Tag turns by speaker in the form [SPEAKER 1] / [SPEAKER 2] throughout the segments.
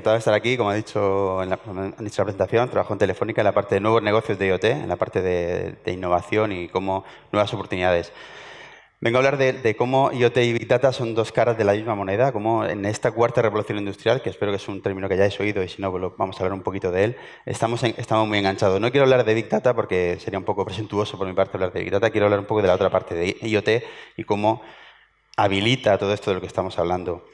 [SPEAKER 1] encantado de estar aquí. Como he dicho como han dicho en la presentación, trabajo en Telefónica en la parte de nuevos negocios de IoT, en la parte de innovación y cómo nuevas oportunidades. Vengo a hablar de cómo IoT y Big Data son dos caras de la misma moneda, cómo en esta cuarta revolución industrial, que espero que es un término que hayáis oído y si no, pues vamos a hablar un poquito de él, estamos muy enganchados. No quiero hablar de Big Data porque sería un poco presuntuoso por mi parte hablar de Big Data, quiero hablar un poco de la otra parte de IoT y cómo habilita todo esto de lo que estamos hablando.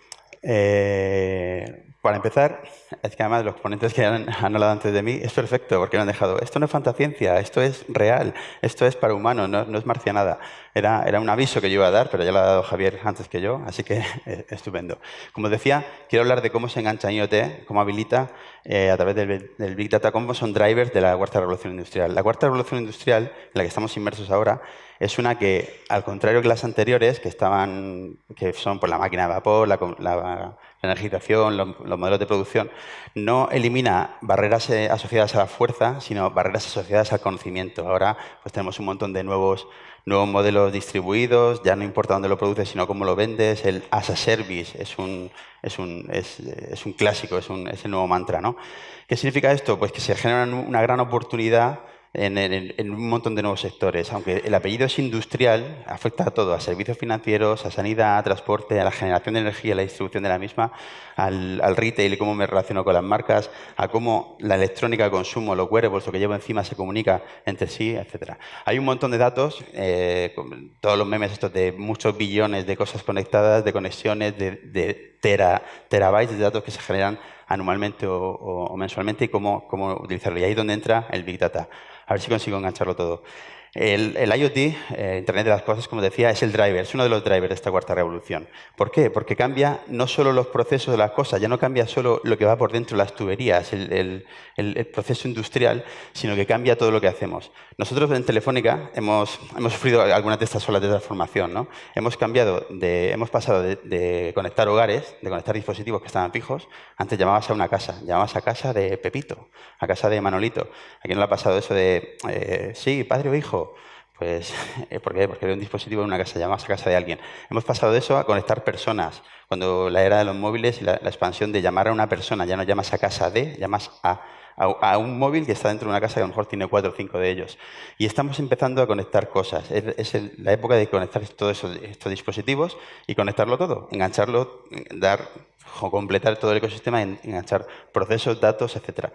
[SPEAKER 1] Para empezar, es que además los ponentes que han hablado antes de mí es perfecto porque me han dejado, esto no es fantasciencia, esto es real, esto es para humanos, no es marcianada. Era un aviso que yo iba a dar, pero ya lo ha dado Javier antes que yo, así que estupendo. Como decía, quiero hablar de cómo se engancha en IoT, cómo habilita a través del Big Data, cómo son drivers de la cuarta revolución industrial. La cuarta revolución industrial, en la que estamos inmersos ahora, es una que, al contrario que las anteriores, que son por la máquina de vapor, la energización, los modelos de producción, no elimina barreras asociadas a la fuerza, sino barreras asociadas al conocimiento. Ahora pues tenemos un montón de nuevos modelos distribuidos, ya no importa dónde lo produces, sino cómo lo vendes. El as a service es un clásico, es el nuevo mantra, ¿no? ¿Qué significa esto? Pues que se genera una gran oportunidad en un montón de nuevos sectores. Aunque el apellido es industrial, afecta a todo, a servicios financieros, a sanidad, a transporte, a la generación de energía, a la distribución de la misma, al retail y cómo me relaciono con las marcas, a cómo la electrónica de consumo, los wearables, lo que llevo encima se comunica entre sí, etcétera. Hay un montón de datos, con todos los memes estos de muchos billones de cosas conectadas, de conexiones, de terabytes de datos que se generan anualmente o mensualmente y cómo utilizarlo. Y ahí es donde entra el Big Data. A ver si consigo engancharlo todo. El IoT, Internet de las Cosas, como decía, es el driver, es uno de los drivers de esta cuarta revolución. ¿Por qué? Porque cambia no solo los procesos de las cosas, ya no cambia solo lo que va por dentro de las tuberías, el proceso industrial, sino que cambia todo lo que hacemos. Nosotros en Telefónica hemos sufrido algunas de estas olas de transformación, ¿no? Hemos pasado de conectar hogares, de conectar dispositivos que estaban fijos, antes llamabas a una casa, llamabas a casa de Pepito, a casa de Manolito. ¿A quién no le ha pasado eso de, sí, padre o hijo? Pues, ¿por qué? Porque había un dispositivo en una casa, llamabas a casa de alguien. Hemos pasado de eso a conectar personas. Cuando la era de los móviles y la expansión de llamar a una persona, ya no llamas a casa de, llamas a un móvil que está dentro de una casa que a lo mejor tiene 4 o 5 de ellos. Y estamos empezando a conectar cosas. Es la época de conectar todos estos dispositivos y conectarlo todo, engancharlo, completar todo el ecosistema, enganchar procesos, datos, etcétera.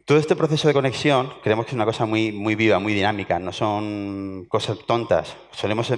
[SPEAKER 1] Todo este proceso de conexión creemos que es una cosa muy viva, muy dinámica, no son cosas tontas. Solemos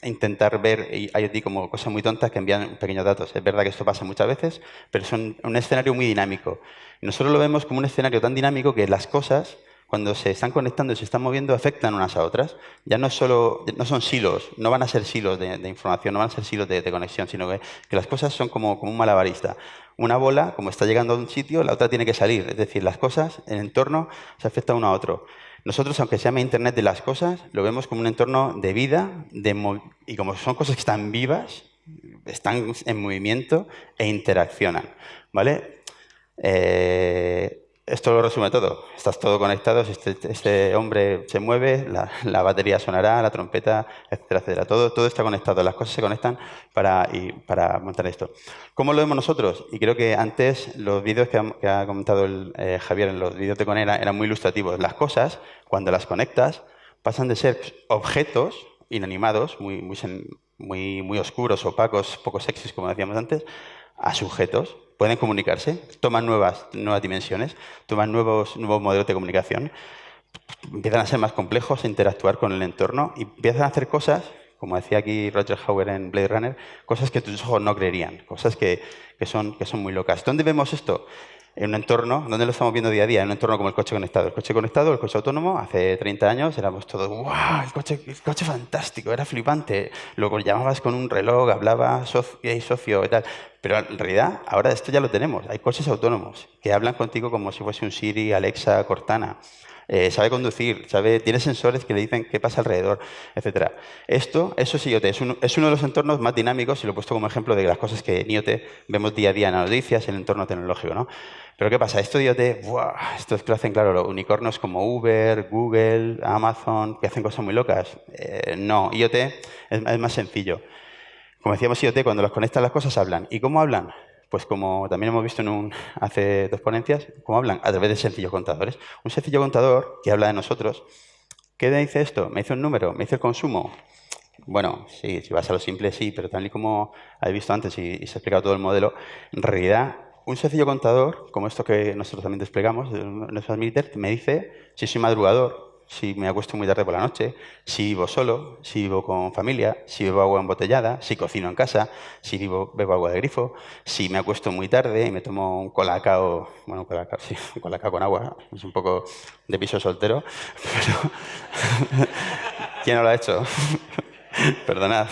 [SPEAKER 1] intentar ver IoT como cosas muy tontas que envían pequeños datos. Es verdad que esto pasa muchas veces, pero es un escenario muy dinámico. Y nosotros lo vemos como un escenario tan dinámico que las cosas, cuando se están conectando y se están moviendo, afectan unas a otras. Ya no son silos, no van a ser silos de información, no van a ser silos de conexión, sino que las cosas son como un malabarista. Una bola, como está llegando a un sitio, la otra tiene que salir. Es decir, las cosas, el entorno, se afecta uno a otro. Nosotros, aunque se llame Internet de las cosas, lo vemos como un entorno de vida, y como son cosas que están vivas, están en movimiento e interaccionan. ¿Vale? Esto lo resume todo. Estás todo conectado, si este hombre se mueve, la batería sonará, la trompeta, etcétera, etcétera. Todo está conectado, las cosas se conectan para montar esto. ¿Cómo lo vemos nosotros? Y creo que antes los vídeos que ha comentado Javier en los vídeos de Conera eran muy ilustrativos. Las cosas, cuando las conectas, pasan de ser objetos inanimados, muy oscuros, opacos, poco sexys, como decíamos antes, a sujetos. Pueden comunicarse, toman nuevas dimensiones, toman nuevos modelos de comunicación, empiezan a ser más complejos, a interactuar con el entorno y empiezan a hacer cosas, como decía aquí Roger Hauer en Blade Runner, cosas que tus ojos no creerían, cosas que son muy locas. ¿Dónde vemos esto? En un entorno, ¿dónde lo estamos viendo día a día? En un entorno como el coche conectado. El coche conectado, el coche autónomo, hace 30 años éramos todos, ¡guau! El coche fantástico, era flipante. Luego llamabas con un reloj, hablaba, socio y tal. Pero en realidad, ahora esto ya lo tenemos. Hay coches autónomos que hablan contigo como si fuese un Siri, Alexa, Cortana. Sabe conducir, tiene sensores que le dicen qué pasa alrededor, etcétera. Eso es IoT, es uno de los entornos más dinámicos, y lo he puesto como ejemplo de las cosas que en IoT vemos día a día en las noticias, en el entorno tecnológico, ¿no? Pero ¿qué pasa? Esto de IoT, ¡buah! Esto es que lo hacen, claro, los unicornios como Uber, Google, Amazon, que hacen cosas muy locas. No, IoT es más sencillo. Como decíamos, IoT, cuando los conectan las cosas hablan. ¿Y cómo hablan? pues como también hemos visto hace 2 ponencias, cómo hablan a través de sencillos contadores. Un sencillo contador que habla de nosotros. ¿Qué me dice esto? Me dice un número, me dice el consumo. Bueno, sí, si vas a lo simple, sí, pero tal y como habéis visto antes y se ha explicado todo el modelo, en realidad, un sencillo contador, como esto que nosotros también desplegamos, nuestro Admeter, me dice si soy madrugador, si me acuesto muy tarde por la noche, si vivo solo, si vivo con familia, si bebo agua embotellada, si cocino en casa, si bebo agua de grifo, si me acuesto muy tarde y me tomo un colacao, bueno, un colacao, sí, un colacao con agua, es un poco de piso soltero, pero ¿quién no lo ha hecho? Perdonad.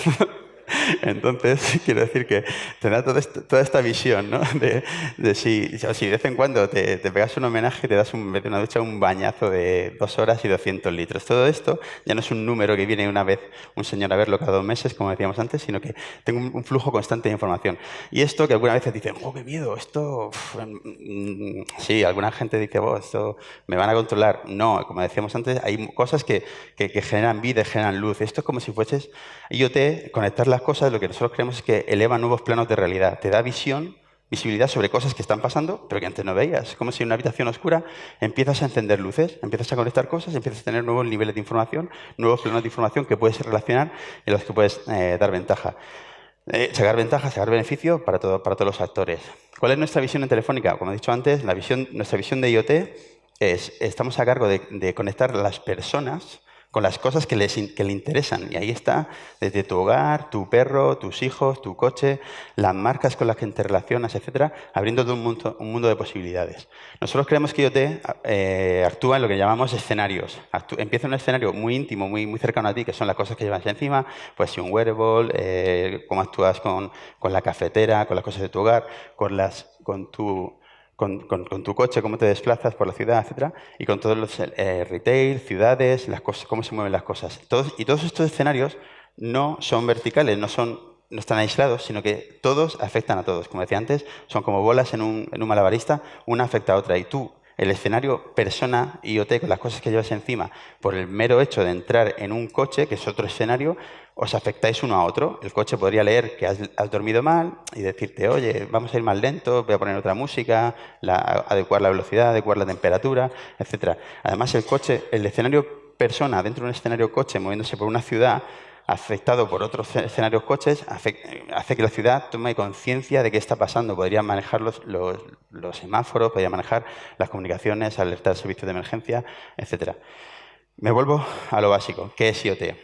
[SPEAKER 1] Entonces, quiero decir que te da toda esta visión, ¿no? De si de vez en cuando te pegas un homenaje, te das en vez de una ducha un bañazo de 2 horas y 200 litros. Todo esto ya no es un número que viene una vez un señor a verlo cada 2 meses, como decíamos antes, sino que tengo un flujo constante de información. Y esto que algunas veces dicen, ¡oh, qué miedo! Esto... sí, alguna gente dice, oh, esto me van a controlar. No, como decíamos antes, hay cosas que generan vida, generan luz. Esto es como si fueses IoT, conectar las cosas, lo que nosotros creemos es que eleva nuevos planos de realidad. Te da visibilidad sobre cosas que están pasando, pero que antes no veías. Es como si en una habitación oscura empiezas a encender luces, empiezas a conectar cosas, empiezas a tener nuevos niveles de información, nuevos planos de información que puedes relacionar y en los que puedes dar ventaja. Sacar ventaja, sacar beneficio para todos los actores. ¿Cuál es nuestra visión en Telefónica? Como he dicho antes, nuestra visión de IoT estamos a cargo de conectar a las personas con las cosas que le interesan. Y ahí está, desde tu hogar, tu perro, tus hijos, tu coche, las marcas con las que te relacionas, etcétera, abriendo todo un mundo de posibilidades. Nosotros creemos que IoT actúa en lo que llamamos escenarios. Empieza en un escenario muy íntimo, muy cercano a ti, que son las cosas que llevas encima, pues si un wearable, cómo actúas con la cafetera, con las cosas de tu hogar, con tu coche, cómo te desplazas por la ciudad, etcétera, y con todos los retail, ciudades, las cosas, cómo se mueven las cosas. Todos estos escenarios no son verticales, no están aislados, sino que todos afectan a todos. Como decía antes, son como bolas en un malabarista, una afecta a otra. Y tú, el escenario persona IoT, con las cosas que llevas encima, por el mero hecho de entrar en un coche, que es otro escenario, os afectáis uno a otro. El coche podría leer que has dormido mal y decirte, oye, vamos a ir más lento, voy a poner otra música, adecuar la velocidad, adecuar la temperatura, etcétera. Además, el escenario persona dentro de un escenario coche moviéndose por una ciudad afectado por otros escenarios coches, hace que la ciudad tome conciencia de qué está pasando. Podría manejar los semáforos, podría manejar las comunicaciones, alertar servicios de emergencia, etcétera. Me vuelvo a lo básico. ¿Qué es IoT?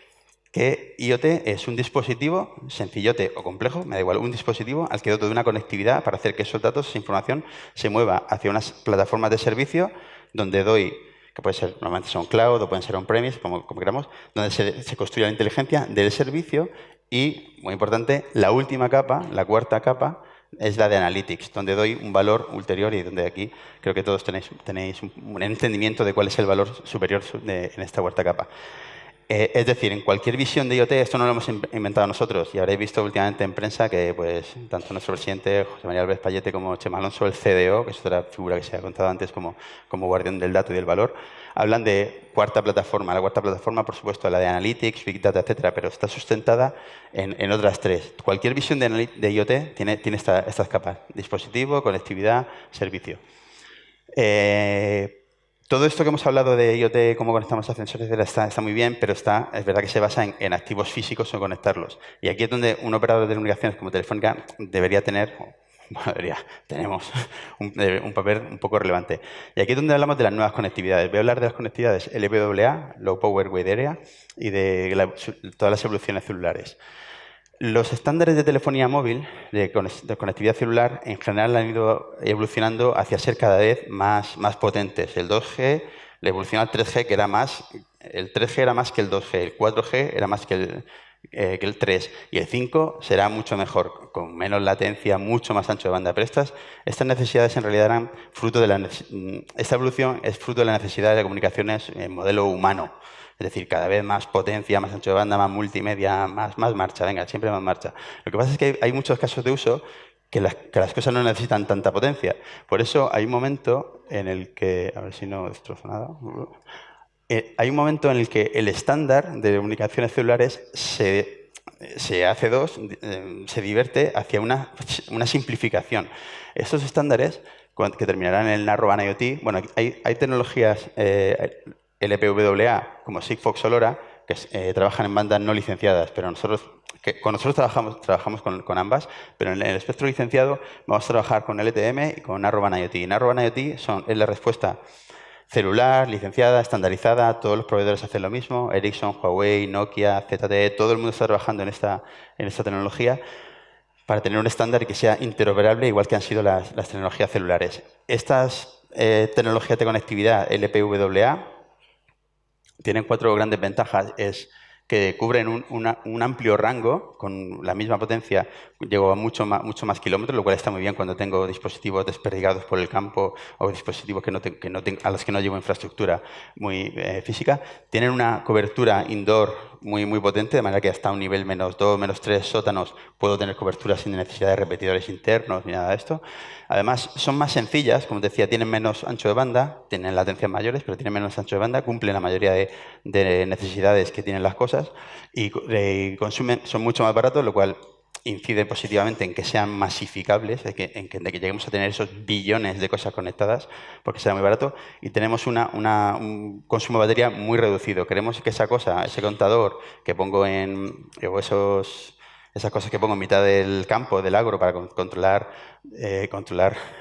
[SPEAKER 1] Que IoT es un dispositivo, sencillote o complejo, me da igual, un dispositivo al que doto de una conectividad para hacer que esos datos, esa información, se mueva hacia unas plataformas de servicio donde doy, que puede ser, normalmente son cloud o pueden ser on-premise, como queramos, donde se construye la inteligencia del servicio y, muy importante, la última capa, la cuarta capa, es la de Analytics, donde doy un valor ulterior y donde aquí creo que todos tenéis un entendimiento de cuál es el valor superior en esta cuarta capa. Es decir, en cualquier visión de IoT, esto no lo hemos inventado nosotros, y habréis visto últimamente en prensa que pues, tanto nuestro presidente, José María Álvarez Pallete, como Chema Alonso, el CDO, que es otra figura que se ha contado antes como guardián del dato y del valor, hablan de cuarta plataforma. La cuarta plataforma, por supuesto, la de Analytics, Big Data, etcétera, pero está sustentada en otras 3. Cualquier visión de IoT tiene estas capas: dispositivo, conectividad, servicio. Todo esto que hemos hablado de IoT, cómo conectamos ascensores, está muy bien, pero es verdad que se basa en activos físicos o conectarlos. Y aquí es donde un operador de telecomunicaciones como Telefónica debería tener, tenemos un papel un poco relevante. Y aquí es donde hablamos de las nuevas conectividades. Voy a hablar de las conectividades LPWA, Low Power Wide Area, y de todas las evoluciones celulares. Los estándares de telefonía móvil, de conectividad celular, en general han ido evolucionando hacia ser cada vez más potentes. El 2G le evolucionó al 3G, el 3G era más que el 2G, el 4G era más que el 3, y el 5 será mucho mejor, con menos latencia, mucho más ancho de banda. Pero estas necesidades en realidad eran fruto de esta evolución es fruto de la necesidad de comunicaciones en modelo humano. Es decir, cada vez más potencia, más ancho de banda, más multimedia, más marcha, venga, siempre más marcha. Lo que pasa es que hay muchos casos de uso que las cosas no necesitan tanta potencia. Por eso hay un momento en el que, a ver si no destrozo nada, hay un momento en el que el estándar de comunicaciones celulares se se hace dos, se divierte hacia una simplificación. Estos estándares, que terminarán en el Narrowband IoT, bueno, hay tecnologías LPWA como Sigfox o LoRa que trabajan en bandas no licenciadas, pero con nosotros trabajamos con ambas, pero en el espectro licenciado vamos a trabajar con LTM y con Narrowband IoT. Narrowband IoT es la respuesta celular, licenciada, estandarizada, todos los proveedores hacen lo mismo, Ericsson, Huawei, Nokia, ZTE, todo el mundo está trabajando en esta tecnología para tener un estándar que sea interoperable, igual que han sido las tecnologías celulares. Estas tecnologías de conectividad LPWA tienen 4 grandes ventajas. Es que cubren un amplio rango con la misma potencia, llego a mucho más kilómetros, lo cual está muy bien cuando tengo dispositivos desperdigados por el campo o dispositivos a los que no llevo infraestructura muy física. Tienen una cobertura indoor muy potente, de manera que hasta un nivel -2, -3 sótanos puedo tener cobertura sin necesidad de repetidores internos ni nada de esto. Además, son más sencillas, como te decía, tienen menos ancho de banda, tienen latencias mayores, pero tienen menos ancho de banda, cumplen la mayoría de necesidades que tienen las cosas y son mucho más baratos, lo cual incide positivamente en que sean masificables, de que lleguemos a tener esos billones de cosas conectadas, porque sea muy barato, y tenemos un consumo de batería muy reducido. Queremos que ese contador que pongo esas cosas que pongo en mitad del campo, del agro, para controlar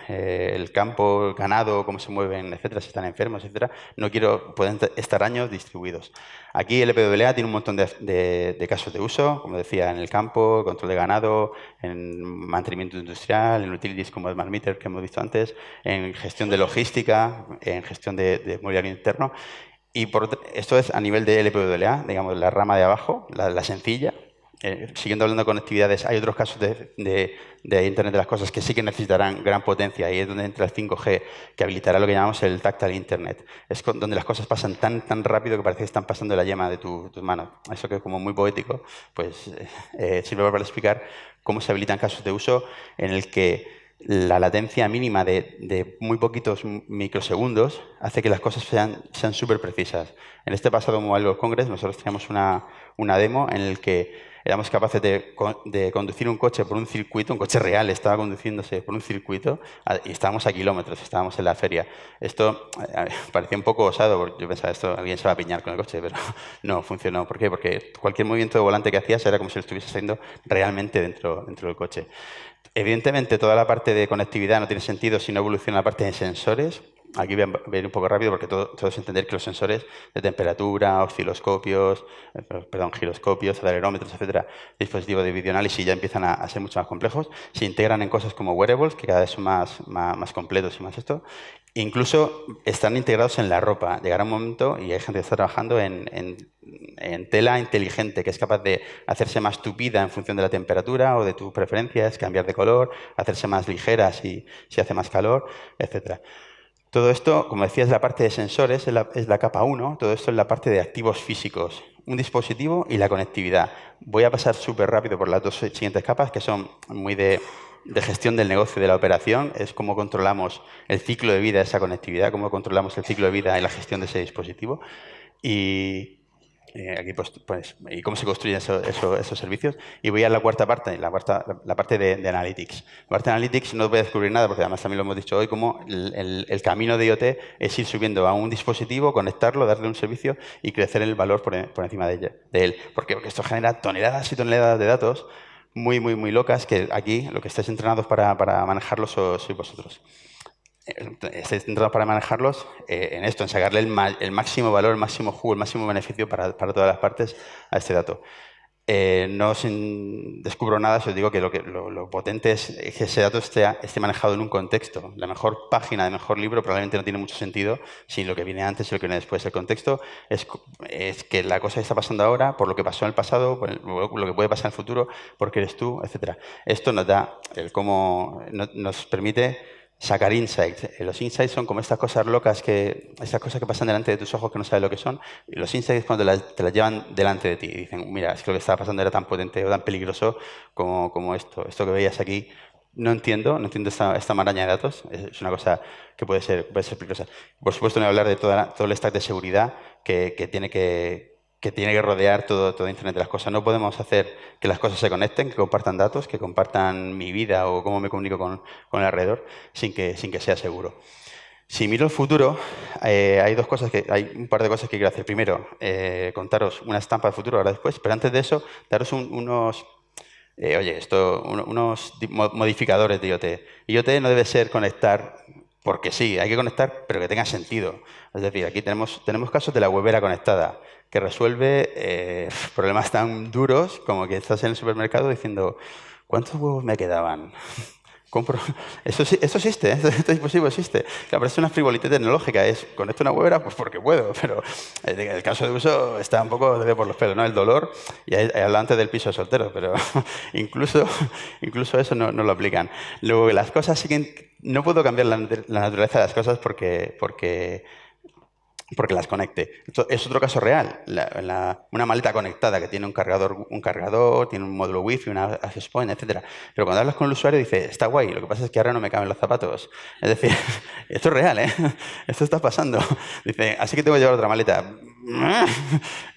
[SPEAKER 1] el campo, el ganado, cómo se mueven, etcétera, si están enfermos, etcétera. No quiero, pueden estar años distribuidos. Aquí el LPWA tiene un montón de casos de uso, como decía, en el campo, control de ganado, en mantenimiento industrial, en utilities como Smart Meter que hemos visto antes, en gestión de logística, en gestión de mobiliario interno. Y esto es a nivel de LPWA, digamos, la rama de abajo, la sencilla. Siguiendo hablando de conectividades, hay otros casos de Internet de las cosas que sí que necesitarán gran potencia y es donde entra el 5G, que habilitará lo que llamamos el Tactile Internet. Es donde las cosas pasan tan rápido que parece que están pasando la yema de tus manos. Eso que es como muy poético, pues sirve para explicar cómo se habilitan casos de uso en el que la latencia mínima de muy poquitos microsegundos hace que las cosas sean súper precisas. En este pasado Mobile World Congress nosotros teníamos una demo en el que éramos capaces de conducir un coche por un circuito, un coche real estaba conduciéndose por un circuito y estábamos a kilómetros, estábamos en la feria. Esto parecía un poco osado, porque yo pensaba, alguien se va a piñar con el coche, pero no funcionó. ¿Por qué? Porque cualquier movimiento de volante que hacías era como si lo estuviese haciendo realmente dentro del coche. Evidentemente, toda la parte de conectividad no tiene sentido si no evoluciona la parte de sensores. Aquí voy a ir un poco rápido porque todo es entender que los sensores de temperatura, osciloscopios, giroscopios, acelerómetros, etcétera, dispositivos de videoanálisis ya empiezan a ser mucho más complejos. Se integran en cosas como wearables, que cada vez son más completos y más esto. Incluso están integrados en la ropa. Llegará un momento, y hay gente que está trabajando en tela inteligente, que es capaz de hacerse más tupida en función de la temperatura o de tus preferencias, cambiar de color, hacerse más ligera si hace más calor, etcétera. Todo esto, como decía, es la parte de sensores, es la capa 1, todo esto es la parte de activos físicos, un dispositivo y la conectividad. Voy a pasar súper rápido por las dos siguientes capas, que son muy de gestión del negocio y de la operación, es cómo controlamos el ciclo de vida de esa conectividad, cómo controlamos el ciclo de vida y la gestión de ese dispositivo. Y aquí y cómo se construyen esos servicios. Y voy a la cuarta parte, la parte de Analytics. La parte de Analytics no voy a descubrir nada, porque además también lo hemos dicho hoy, cómo el camino de IoT es ir subiendo a un dispositivo, conectarlo, darle un servicio y crecer el valor por encima de él. ¿Por qué? Porque esto genera toneladas y toneladas de datos muy locas que aquí lo que estáis entrenados para manejarlos sois vosotros. Estáis entrenados para manejarlos en esto, en sacarle el máximo valor, el máximo jugo, el máximo beneficio para todas las partes a este dato. No os descubro nada si os digo que lo potente es que ese dato esté manejado en un contexto. La mejor página, el mejor libro probablemente no tiene mucho sentido si lo que viene antes y lo que viene después. El contexto es que la cosa que está pasando ahora, por lo que pasó en el pasado, por lo que puede pasar en el futuro, porque eres tú, etc. Esto nos da nos permite sacar insights. Los insights son como estas cosas locas, estas cosas que pasan delante de tus ojos que no sabes lo que son. Y los insights cuando te las llevan delante de ti y dicen, mira, es que lo que estaba pasando era tan potente o tan peligroso como esto. Esto que veías aquí, no entiendo esta maraña de datos. Es una cosa que puede ser peligrosa. Por supuesto, no voy a hablar de todo el stack de seguridad que tiene que que tiene que rodear todo Internet de las cosas. No podemos hacer que las cosas se conecten, que compartan datos, que compartan mi vida o cómo me comunico con el alrededor sin que sea seguro. Si miro el futuro, hay un par de cosas que quiero hacer. Primero, contaros una estampa del futuro ahora después, pero antes de eso, daros unos modificadores de IoT. IoT no debe ser conectar porque sí, hay que conectar, pero que tenga sentido. Es decir, aquí tenemos casos de la huevera conectada, que resuelve problemas tan duros como que estás en el supermercado diciendo, ¿cuántos huevos me quedaban? Compro. Esto existe, este dispositivo existe. Claro, pero es una frivolidad tecnológica. ¿Conecto una huevera? Pues porque puedo, pero el caso de uso está un poco por los pelos, ¿no? El dolor, y hablaba antes del piso soltero, pero incluso eso no lo aplican. Luego, las cosas siguen. No puedo cambiar la naturaleza de las cosas porque las conecte. Esto es otro caso real. Una maleta conectada que tiene un cargador, tiene un módulo Wi-Fi, una access point, etcétera. Pero cuando hablas con el usuario dice, está guay, lo que pasa es que ahora no me caben los zapatos. Es decir, esto es real, ¿eh? Esto está pasando. Dice, así que tengo que llevar otra maleta.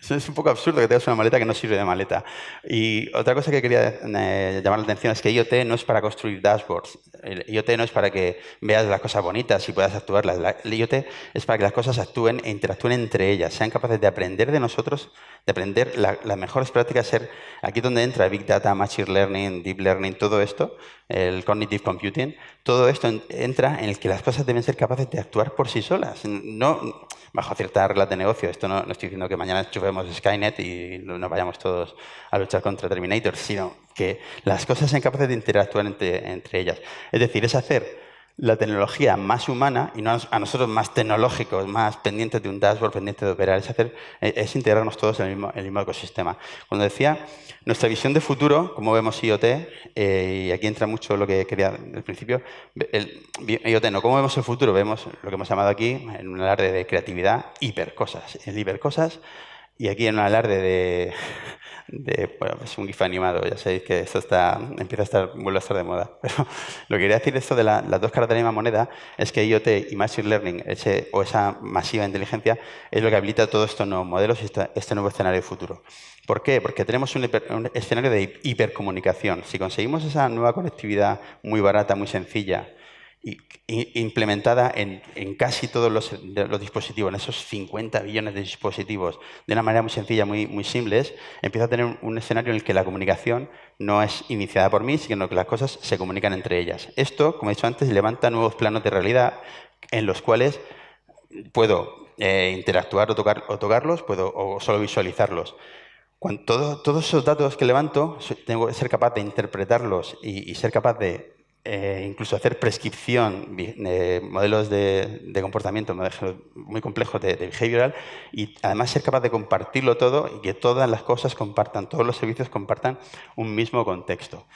[SPEAKER 1] Eso es un poco absurdo que tengas una maleta que no sirve de maleta. Y otra cosa que quería llamar la atención es que IoT no es para construir dashboards. El IoT no es para que veas las cosas bonitas y puedas actuarlas. El IoT es para que las cosas actúen e interactúen entre ellas, sean capaces de aprender de nosotros, de aprender las mejores prácticas, ser aquí donde entra Big Data, Machine Learning, Deep Learning, todo esto, el Cognitive Computing, todo esto entra en el que las cosas deben ser capaces de actuar por sí solas, no bajo ciertas reglas de negocio. Esto no estoy diciendo que mañana enchufemos Skynet y nos vayamos todos a luchar contra Terminator, sino que las cosas sean capaces de interactuar entre ellas. Es decir, es hacer la tecnología más humana y no a nosotros más tecnológicos, más pendientes de un dashboard, pendientes de operar. Es integrarnos todos en el mismo ecosistema. Cuando decía nuestra visión de futuro, como vemos IoT, y aquí entra mucho lo que quería al principio, IoT no, ¿cómo vemos el futuro? Vemos lo que hemos llamado aquí, en un alarde de creatividad, hipercosas. El hipercosas, y aquí en un alarde bueno, es un GIF animado, ya sabéis que esto vuelve a estar de moda. Pero lo que quería decir de esto de las dos caras de la misma moneda es que IoT y Machine Learning, o esa masiva inteligencia, es lo que habilita todos estos nuevos modelos y este nuevo escenario de futuro. ¿Por qué? Porque tenemos un escenario de hipercomunicación. Si conseguimos esa nueva conectividad muy barata, muy sencilla, implementada en casi todos los dispositivos, en esos 50 billones de dispositivos, de una manera muy sencilla, muy simple, empieza a tener un escenario en el que la comunicación no es iniciada por mí, sino que las cosas se comunican entre ellas. Esto, como he dicho antes, levanta nuevos planos de realidad en los cuales puedo interactuar o tocarlos, o solo visualizarlos. Todos esos datos que levanto, tengo que ser capaz de interpretarlos y ser capaz de incluso hacer prescripción de modelos de comportamiento muy complejos de behavioral, y además ser capaz de compartirlo todo y que todas las cosas compartan, todos los servicios compartan un mismo contexto.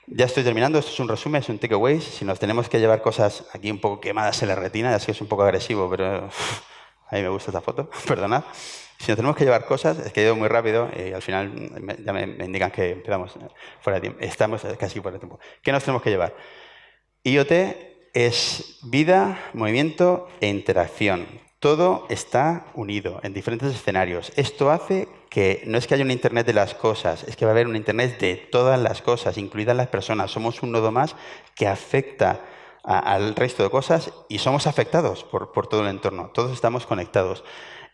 [SPEAKER 1] Ya estoy terminando, esto es un resumen, es un takeaway. Si nos tenemos que llevar cosas aquí un poco quemadas en la retina, ya sé que es un poco agresivo, pero a mí me gusta esta foto, perdonad. Si nos tenemos que llevar cosas, es que he ido muy rápido y al final ya me indican que empezamos fuera de tiempo. Estamos casi fuera de tiempo. ¿Qué nos tenemos que llevar? IoT es vida, movimiento e interacción. Todo está unido en diferentes escenarios. Esto hace que no es que haya un Internet de las cosas, es que va a haber un Internet de todas las cosas, incluidas las personas. Somos un nodo más que afecta al resto de cosas y somos afectados por todo el entorno. Todos estamos conectados.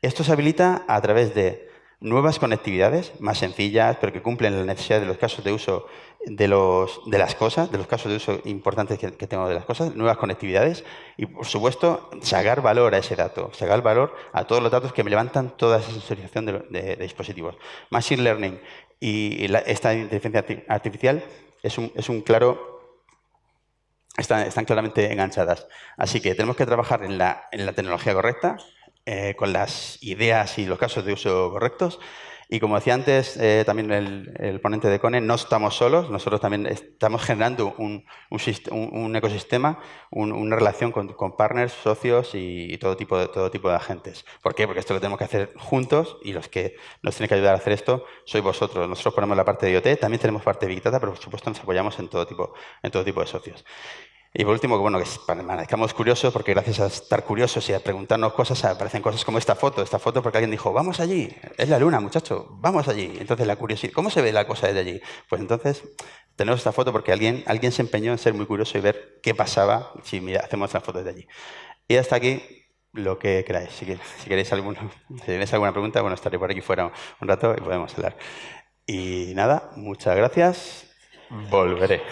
[SPEAKER 1] Esto se habilita a través de nuevas conectividades más sencillas, pero que cumplen la necesidad de los casos de uso de las cosas, de los casos de uso importantes que tengo de las cosas, nuevas conectividades y, por supuesto, sacar valor a ese dato, sacar valor a todos los datos que me levantan toda esa sensorización de dispositivos. Machine Learning y esta inteligencia artificial es un claro. Están claramente enganchadas. Así que tenemos que trabajar en la tecnología correcta, con las ideas y los casos de uso correctos. Y como decía antes también el ponente de Cone, no estamos solos, nosotros también estamos generando un ecosistema, una relación con partners, socios y todo tipo de agentes. ¿Por qué? Porque esto lo tenemos que hacer juntos y los que nos tienen que ayudar a hacer esto sois vosotros. Nosotros ponemos la parte de IoT, también tenemos parte de Big Data, pero por supuesto nos apoyamos en todo tipo de socios. Y por último, que bueno, que permanezcamos curiosos, porque gracias a estar curiosos y a preguntarnos cosas, aparecen cosas como esta foto. Esta foto porque alguien dijo, vamos allí, es la luna, muchacho, vamos allí. Entonces la curiosidad, ¿cómo se ve la cosa desde allí? Pues entonces tenemos esta foto porque alguien se empeñó en ser muy curioso y ver qué pasaba si mira, hacemos la foto desde allí. Y hasta aquí lo que queráis. Si queréis si tenéis alguna pregunta, bueno, estaré por aquí fuera un rato y podemos hablar. Y nada, muchas gracias. Volveré.